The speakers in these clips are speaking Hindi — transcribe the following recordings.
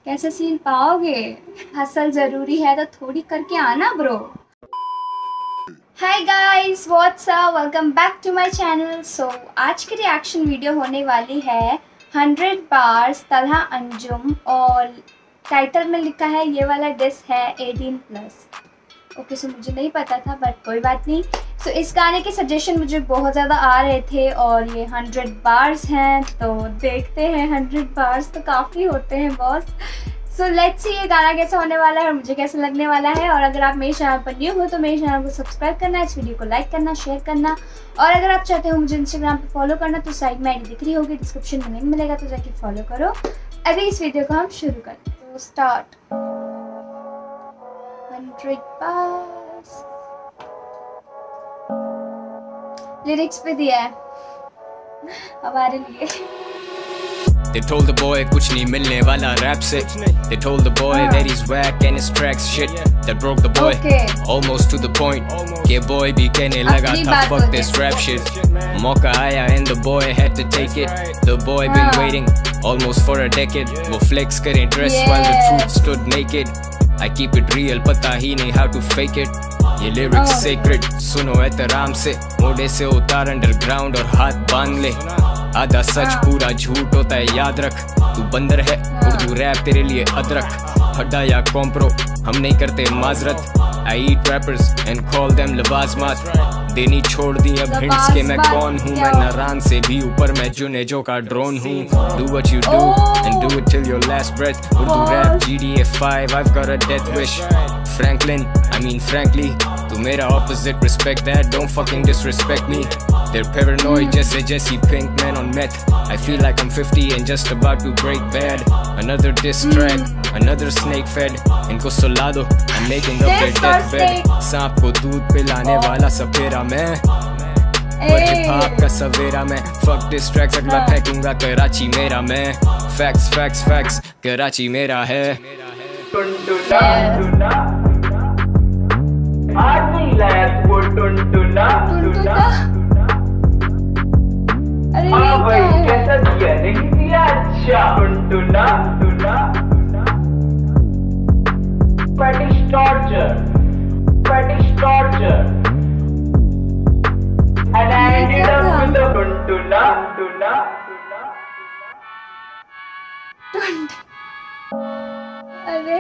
कैसे सीन पाओगे? हसल जरूरी है तो थोड़ी करके आना bro. Hi guys, what's up, welcome back to my channel. So आज की रिएक्शन वीडियो होने वाली है 100 बार्स तलहा अंजुम और टाइटल में लिखा है ये वाला डिस है 18+। ओके, सो मुझे नहीं पता था बट कोई बात नहीं। सो इस गाने के सजेशन मुझे बहुत ज़्यादा आ रहे थे और ये 100 बार्स हैं तो देखते हैं। 100 बार्स तो काफ़ी होते हैं बॉस। सो लेट्स सी ये गाना कैसा होने वाला है और मुझे कैसा लगने वाला है। और अगर आप मेरे चैनल पर न्यू हो तो मेरे चैनल को सब्सक्राइब करना, इस वीडियो को लाइक करना, शेयर करना। और अगर आप चाहते हो मुझे इंस्टाग्राम पे फॉलो करना तो साइड में आईडी दिख रही होगी, डिस्क्रिप्शन में लिंक मिलेगा तो जाके फॉलो करो। अभी इस वीडियो को हम शुरू करते हैं। तो स्टार्ट 100 बार्स लिरिक्स पे दिया है हमारे लिए। They told the boy कुछ नहीं मिलने वाला रैप से। They told the boy that he's whack and his tracks shit that broke the boy almost to the point के boy भी कहने लगा था fuck this rap shit। मौका आया and the boy had to take it। The boy been waiting almost for a decade। वो flex करें dress while the truth stood naked। I keep it real, पता ही नहीं how to fake it। ये lyrics sacred, सुनो एहतराम से। मोड़े से उतार अंडरग्राउंड और हाथ बांध ले। आधा सच पूरा झूठ होता है याद रख। तू बंदर है, उर्दू रैप तेरे लिए अदरक। हड्डा या कॉम्प्रो, हम नहीं करते माजरत। I eat rappers and call them लवाज़मात। देनी छोड़ दी अब हिंट्स के मैं कौन हूँ। मैं नारान से भी ऊपर, मैं जुनेजो का ड्रोन हूँ। Do what you do and do it till your last breath। Urdu rap GTA 5, I've got a death wish। Franklin, I mean frankly, तू मेरा opposite, respect that, don't fucking disrespect me। They're paranoid जैसे Jesse Pinkman on meth। I feel like I'm 50 and just about to break bad। Another diss track, another snake fed। इनको सुला दो, I'm making up their deathbed। सांप को दूध पिलाने वाला सपेरा मैं, और हिप हॉप का सवेरा मैं। Fuck diss tracks, अगला फेंकूंगा कराची मेरा मैं। Facts, facts, facts, कराची मेरा है। आज नहीं लाया वो टुनटुना भाई, कैसा दिया? नहीं दिया? अच्छा टुनटुना fetish torture and I ended up with a टुनटुना। अरे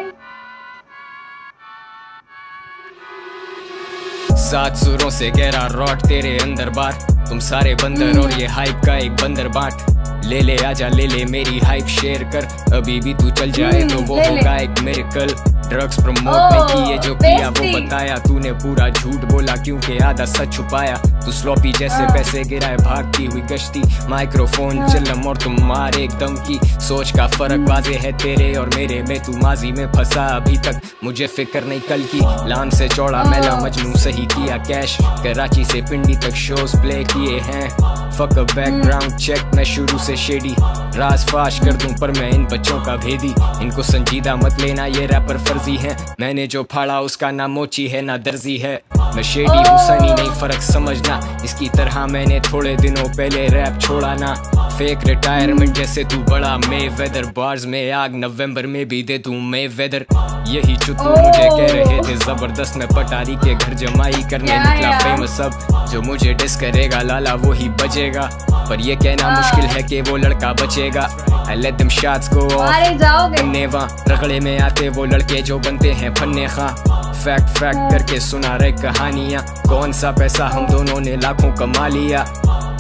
7 सुरों से गहरा रॉट तेरे अंदर बार। तुम सारे बंदर और ये हाइप का एक बंदर बाट। ले आजा ले मेरी हाइप शेयर कर। अभी भी तू चल जाए तो वो होगा एक मिरेकल। ड्रग्स प्रमोट नहीं किए जो किया वो बताया। तूने पूरा झूठ बोला क्योंकि आधा सच छुपाया। तू स्लॉपी जैसे पैसे गिराए भागती हुई गश्ती। माइक्रोफोन चिल्लम और तुम मार एकदम की। सोच का फर्क वाजे है तेरे और मेरे में। तू माजी में फंसा अभी तक, मुझे फिक्र नहीं कल की। लाम से चौड़ा मैला मजनू सही किया कैश। कराची से पिंडी तक शोज प्ले किए हैं। फक बैकग्राउंड चेक, मैं शुरू से शेडी। राज फाश कर दूं पर मैं इन बच्चों का भेदी। इनको संजीदा मत लेना, ये रैपर फर्जी है। मैंने जो फाड़ा उसका ना मोची है ना दर्जी है। मैं शेडी हूँ सनी नहीं फर्क समझना। इसकी तरह मैंने थोड़े दिनों पहले रैप छोड़ा ना। फेक रिटायरमेंट जैसे तू बड़ा मे वेदर। बार्स में आग नवंबर में भी दे तू मे वेदर। यही चुतू मुझे कह रहे थे जबरदस्त। मैं पटारी के घर जमाई करने निकला फेमस। अब जो मुझे डिस करेगा लाला वो ही बजेगा। पर ये कहना मुश्किल है कि वो लड़का बचेगा। I let them shots go off। नेवा रगड़े में आते वो लड़के जो बनते हैं फन्ने खां। फैक्ट करके सुना रहे कहानियाँ। कौन सा पैसा हम दोनों ने लाखों कमा लिया।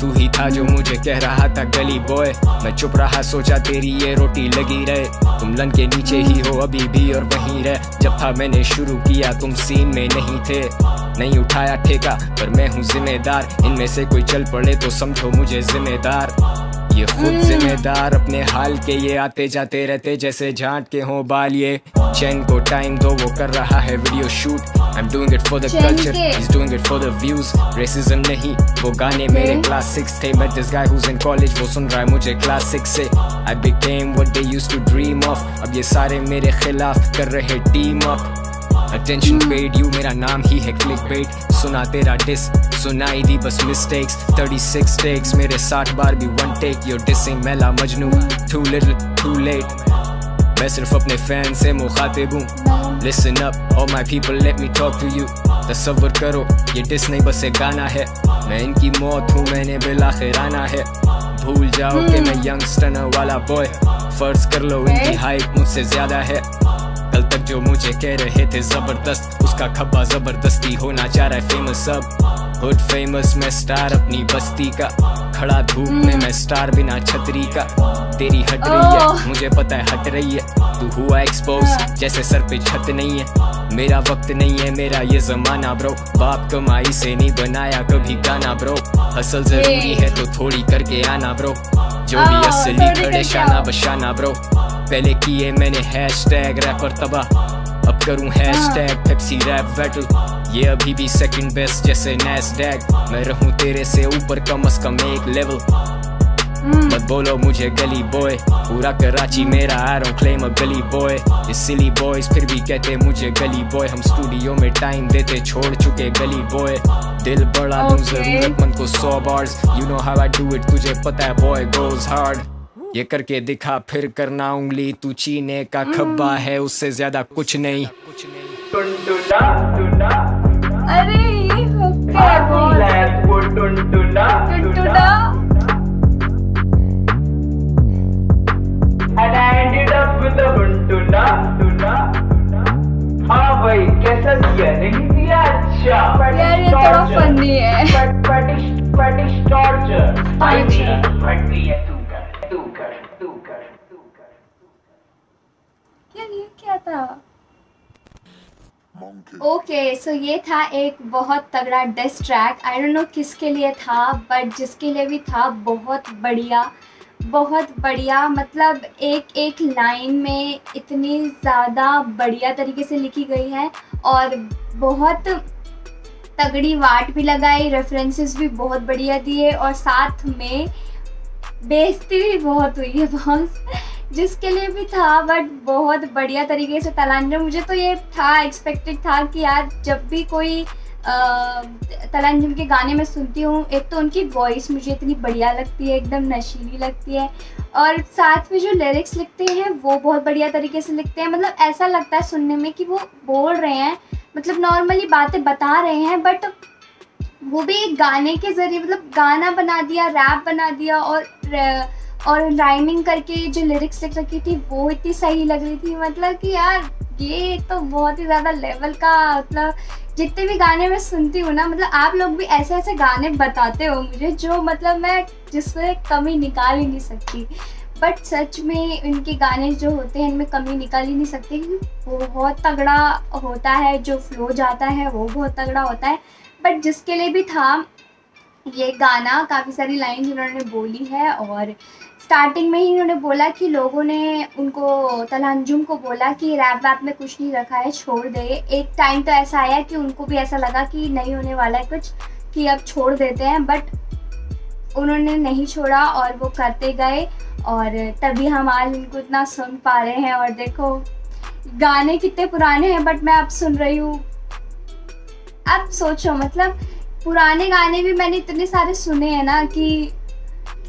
तू ही था जो मुझे कह रहा था गली बॉय। मैं चुप रहा, सोचा तेरी ये रोटी लगी रहे। तुम लन के नीचे ही हो अभी भी और वहीं रह। जब था मैंने शुरू किया तुम सीन में नहीं थे। नहीं उठाया ठेका पर मैं हूँ जिम्मेदार। इनमें से कोई चल पड़े तो समझो मुझे जिम्मेदार। ये खुद जिम्मेदार अपने हाल के। ये आते जाते रहते जैसे झांट के हों बाल। ये चैन को टाइम दो, वो कर रहा है video shoot. I'm doing it for the culture, he's doing it for the views। Racism नहीं, वो गाने मेरे क्लास 6 थे। Met this guy who's in college, वो सुन रहा है मुझे क्लास 6 से। I became what they used to dream of। अब ये सारे मेरे खिलाफ कर रहे team up. Attention paid, you मेरा नाम ही है clickbait। सुना तेरा डिस, सुनाई दी बस mistakes। 36 takes, मेरे 60 बार भी one take। You're dissing मैला Majnu, too little, too late। मैं सिर्फ अपने फैन से मुखातिब हूँ। Listen up, all my people, let me talk to you. तसव्वुर करो ये डिस नहीं बस एक गाना है, मैं इनकी मौत हूँ मैंने बिल आखिर आना है। भूल जाओ कि मैं यंगस्टर वाला बॉय, फर्ज कर लो इनकी हाइप मुझसे ज्यादा है। कल तक जो मुझे कह रहे थे जबरदस्त, उसका खब्बा जबरदस्ती होना चाह रहा है फेमस। अब हुड फेमस मैं स्टार अपनी बस्ती का, खड़ा धूप में मैं स्टार बिना छतरी का। तेरी हट रही है मुझे पता है हट रही है, तू हुआ एक्सपोज जैसे सर पे छत नहीं है। मेरा वक्त नहीं है मेरा ये जमाना ब्रो, बाप कमाई से नहीं बनाया कभी गाना ब्रो। हसल जरूरी है तो थोड़ी करके आना ब्रो, जो भी असली खड़े शाना बशाना ब्रो। पहले किए मैंने हैशटैग रैपर तबाह, अब करूं हैशटैग पेप्सी रैप बैटल। ये अभी भी सेकंड बेस्ट जैसे नैस्डैक, मैं रहूं तेरे से ऊपर कम से कम एक लेवल। मत बोलो मुझे गली बॉय, पूरा कराची मेरा आई डोंट क्लेम अ गली बॉय। ये सिली बॉयज फिर भी कहते मुझे गली बॉय, हम स्टूडियो में टाइम देते छोड़ चुके गली बॉय। दिल बड़ा दूं जरूरतमंद को 100 bars, you know how I do it तुझे पता है बॉय गोज हार्ड। ये करके दिखा फिर करना उंगली, तू चीने का खब्बा है उससे ज्यादा कुछ नहीं। टुनटुना टुना, अरे ये हुक्का है बहुत। है वो टुनटुना टुनटुना and I ended up with a टुनटुना टुना। हाँ भाई कैसा दिया नहीं दिया? अच्छा यार ये थोड़ा फनी है। Fetish torture। फट गई है तू कर। यार ये क्या था? ओके सो ये था एक बहुत तगड़ा diss track. I don't know किसके लिए था, बट जिसके लिए भी था बहुत बढ़िया। मतलब एक एक लाइन में इतनी ज़्यादा बढ़िया तरीके से लिखी गई है और बहुत तगड़ी वाट भी लगाई, रेफरेंसेस भी बहुत बढ़िया दिए और साथ में बेइज्जती भी बहुत हुई है बॉस, जिसके लिए भी था बट बहुत बढ़िया तरीके से तलांजम। मुझे तो ये था एक्सपेक्टेड था कि यार जब भी कोई तलांजम के गाने में सुनती हूँ, एक तो उनकी वॉइस मुझे इतनी बढ़िया लगती है, एकदम नशीली लगती है और साथ में जो लिरिक्स लिखते हैं वो बहुत बढ़िया तरीके से लिखते हैं। मतलब ऐसा लगता है सुनने में कि वो बोल रहे हैं, मतलब नॉर्मली बातें बता रहे हैं बट वो भी एक गाने के ज़रिए मतलब गाना बना दिया, रैप बना दिया और राइमिंग करके जो लिरिक्स लिख रखी थी वो इतनी सही लग रही थी। मतलब कि यार ये तो बहुत ही ज़्यादा लेवल का, मतलब जितने भी गाने मैं सुनती हूँ ना, मतलब आप लोग भी ऐसे ऐसे गाने बताते हो मुझे जो मतलब मैं जिसमें कमी निकाल ही नहीं सकती, बट सच में इनके गाने जो होते हैं इनमें कमी निकाल ही नहीं सकती क्योंकि वो बहुत तगड़ा होता है, जो फ्लो जाता है वो बहुत तगड़ा होता है। बट जिसके लिए भी था ये गाना, काफ़ी सारी लाइन उन्होंने बोली है और स्टार्टिंग में ही उन्होंने बोला कि लोगों ने उनको तलांजुम को बोला कि रैप वैप में कुछ नहीं रखा है, छोड़ दे। एक टाइम तो ऐसा आया कि उनको भी ऐसा लगा कि नहीं होने वाला है कुछ, कि अब छोड़ देते हैं, बट उन्होंने नहीं छोड़ा और वो करते गए और तभी हम आज इनको इतना सुन पा रहे हैं। और देखो गाने कितने पुराने हैं बट मैं अब सुन रही हूँ। अब सोचो मतलब पुराने गाने भी मैंने इतने सारे सुने हैं ना कि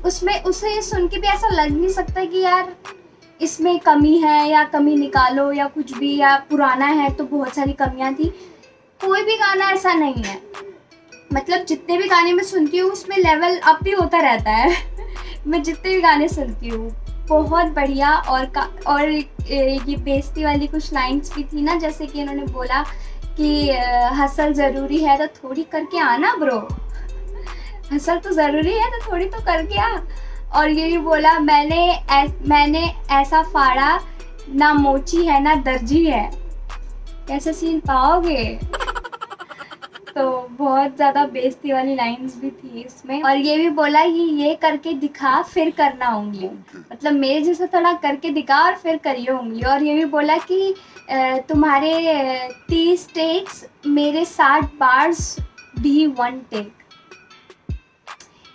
उसमें उसे सुन के भी ऐसा लग नहीं सकता कि यार इसमें कमी है या कमी निकालो या कुछ भी, या पुराना है तो बहुत सारी कमियां थी। कोई भी गाना ऐसा नहीं है, मतलब जितने भी गाने मैं सुनती हूँ उसमें लेवल अप ही होता रहता है मैं जितने भी गाने सुनती हूँ बहुत बढ़िया। और ये बेइज्जती वाली कुछ लाइन्स भी थी ना, जैसे कि उन्होंने बोला कि हसल ज़रूरी है तो थोड़ी करके आना ब्रो, हसल तो ज़रूरी है तो थोड़ी तो करके आ। और ये भी बोला मैंने ऐसा फाड़ा ना मोची है ना दर्जी है, कैसे सीन पाओगे तो बहुत ज़्यादा बेइज्जती वाली लाइंस भी थी इसमें। और ये भी बोला कि ये करके दिखा फिर करना उंगली, मतलब मेरे जैसा थोड़ा करके दिखा और फिर करिए उंगली। और ये भी बोला कि तुम्हारे 30 टेक्स मेरे 60 बार्स भी 1 टेक।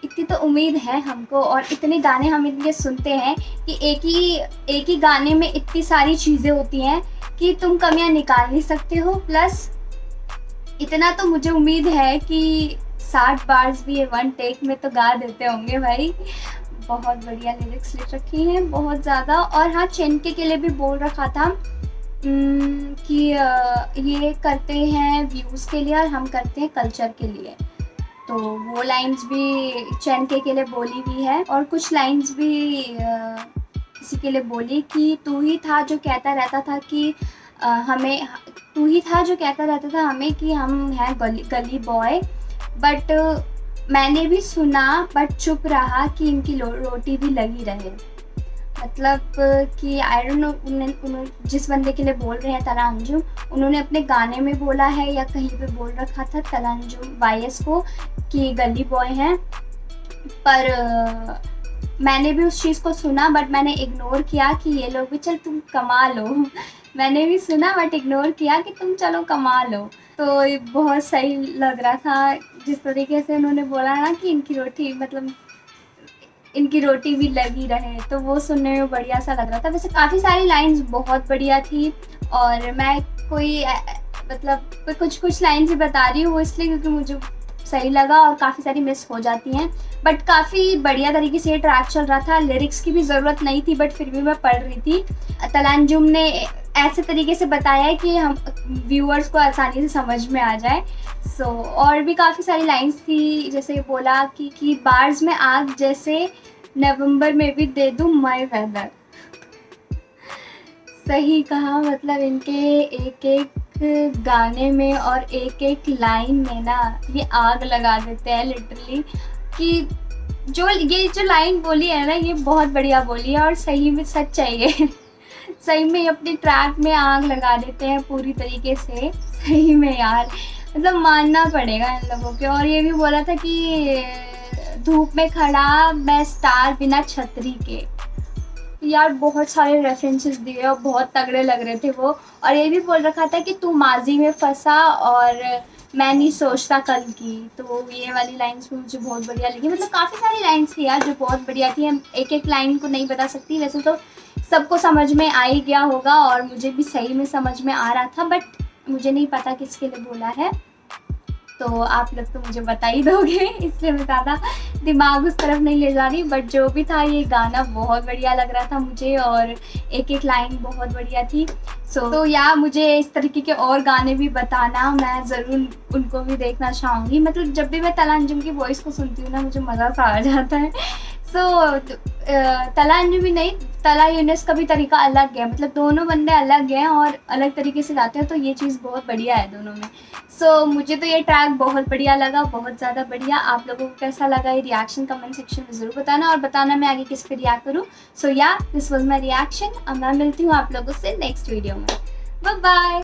इतनी तो उम्मीद है हमको, और इतने गाने हम इतने सुनते हैं कि एक ही गाने में इतनी सारी चीज़ें होती हैं कि तुम कमियां निकाल नहीं सकते हो। प्लस इतना तो मुझे उम्मीद है कि 60 बार्स भी 1 टेक में तो गा देते होंगे भाई। बहुत बढ़िया लिरिक्स लिख रखी हैं, बहुत ज़्यादा। और हाँ, चेनके के लिए भी बोल रखा था कि ये करते हैं व्यूज़ के लिए और हम करते हैं कल्चर के लिए। तो वो लाइंस भी चेनके के लिए बोली हुई है। और कुछ लाइंस भी किसी के लिए बोली कि तू ही था जो कहता रहता था कि हमें, तू ही था जो कहता रहता था हमें कि हम हैं गली बॉय, बट मैंने भी सुना बट चुप रहा कि इनकी रोटी भी लगी रहे। मतलब कि आई डोंट नो उन्होंने जिस बंदे के लिए बोल रहे हैं तला अंजुम, उन्होंने अपने गाने में बोला है या कहीं पे बोल रखा था तला अंजुम वाईएस को कि गली बॉय हैं। पर मैंने भी उस चीज़ को सुना बट मैंने इग्नोर किया कि ये लोग भी चल तुम कमा लो। मैंने भी सुना बट इग्नोर किया कि तुम चलो कमा लो। तो ये बहुत सही लग रहा था जिस तरीके से उन्होंने बोला ना कि इनकी रोटी, मतलब इनकी रोटी भी लगी रहे, तो वो सुनने में बढ़िया सा लग रहा था। वैसे काफ़ी सारी लाइंस बहुत बढ़िया थी और मैं कोई मतलब कुछ लाइंस ही बता रही हूँ, वो इसलिए क्योंकि मुझे सही लगा और काफ़ी सारी मिस हो जाती हैं। बट काफ़ी बढ़िया तरीके से ये ट्रैक चल रहा था। लिरिक्स की भी ज़रूरत नहीं थी बट फिर भी मैं पढ़ रही थी। तला अंजुम ने ऐसे तरीके से बताया है कि हम व्यूअर्स को आसानी से समझ में आ जाए। और भी काफ़ी सारी लाइंस थी, जैसे बोला कि बार्स में आग जैसे नवंबर में भी दे दूँ माय वेदर। सही कहा, मतलब इनके एक एक गाने में और एक एक लाइन में ना ये आग लगा देते हैं लिटरली। कि ये जो लाइन बोली है ना, ये बहुत बढ़िया बोली है और सही में सच है ये। सही में अपने ट्रैक में आग लगा देते हैं पूरी तरीके से। सही में यार, मतलब मानना पड़ेगा इन लोगों के। और ये भी बोला था कि धूप में खड़ा मैं स्टार बिना छतरी के। यार बहुत सारे रेफरेंसेस दिए और बहुत तगड़े लग रहे थे वो। और ये भी बोल रखा था कि तू माजी में फंसा और मैं नहीं सोचता कल की। तो ये वाली लाइंस भी मुझे बहुत बढ़िया लगी। मतलब काफ़ी सारी लाइंस थी यार जो बहुत बढ़िया थी। हम एक एक लाइन को नहीं बता सकती, वैसे तो सबको समझ में आ ही गया होगा और मुझे भी सही में समझ में आ रहा था, बट मुझे नहीं पता किसके लिए बोला है। तो आप लोग तो मुझे बता ही दोगे, इसलिए मैं ज़्यादा दिमाग उस तरफ नहीं ले जा रही। बट जो भी था, ये गाना बहुत बढ़िया लग रहा था मुझे और एक एक लाइन बहुत बढ़िया थी। तो यार मुझे इस तरीके के और गाने भी बताना, मैं ज़रूर उनको भी देखना चाहूँगी। मतलब जब भी मैं तला अंजुम की वॉइस को सुनती हूँ ना, मुझे मज़ा सा आ जाता है। तला अंजुम भी नहीं, तला यूनिस का भी तरीका अलग है। मतलब दोनों बंदे अलग हैं और अलग तरीके से गाते हैं, तो ये चीज़ बहुत बढ़िया है दोनों में। मुझे तो ये ट्रैक बहुत बढ़िया लगा, बहुत ज़्यादा बढ़िया। आप लोगों को कैसा लगा ये रिएक्शन कमेंट सेक्शन में ज़रूर बताना और बताना मैं आगे किस पे रिएक्ट करूँ। This was my reaction. अब मैं मिलती हूँ आप लोगों से नेक्स्ट वीडियो में। Bye bye.